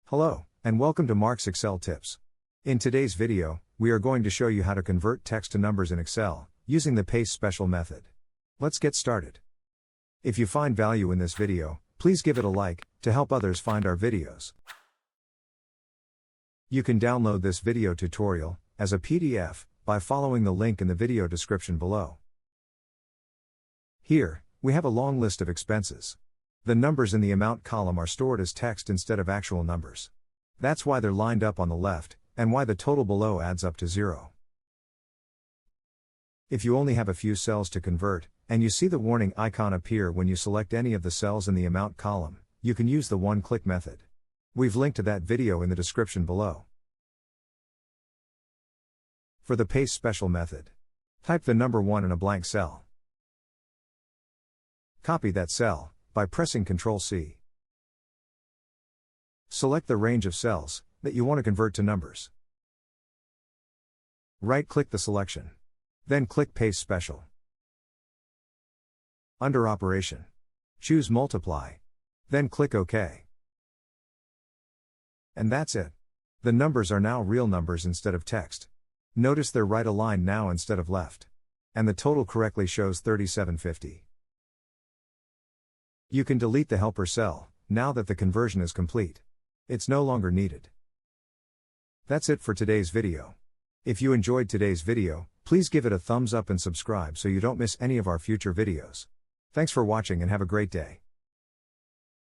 Hello, and welcome to Mark's Excel Tips. In today's video, we are going to show you how to convert text to numbers in Excel, using the paste special method. Let's get started. If you find value in this video, please give it a like, to help others find our videos. You can download this video tutorial, as a PDF, by following the link in the video description below. Here, we have a long list of expenses. The numbers in the amount column are stored as text instead of actual numbers. That's why they're lined up on the left, and why the total below adds up to 0. If you only have a few cells to convert, and you see the warning icon appear when you select any of the cells in the amount column, you can use the one-click method. We've linked to that video in the description below. For the paste special method, type the number 1 in a blank cell. Copy that cell by pressing Ctrl+C. Select the range of cells that you want to convert to numbers. Right-click the selection. Then click Paste Special. Under Operation, choose Multiply. Then click OK. And that's it. The numbers are now real numbers instead of text. Notice they're right aligned now instead of left. And the total correctly shows 3750. You can delete the helper cell, now that the conversion is complete. It's no longer needed. That's it for today's video. If you enjoyed today's video, please give it a thumbs up and subscribe so you don't miss any of our future videos. Thanks for watching and have a great day.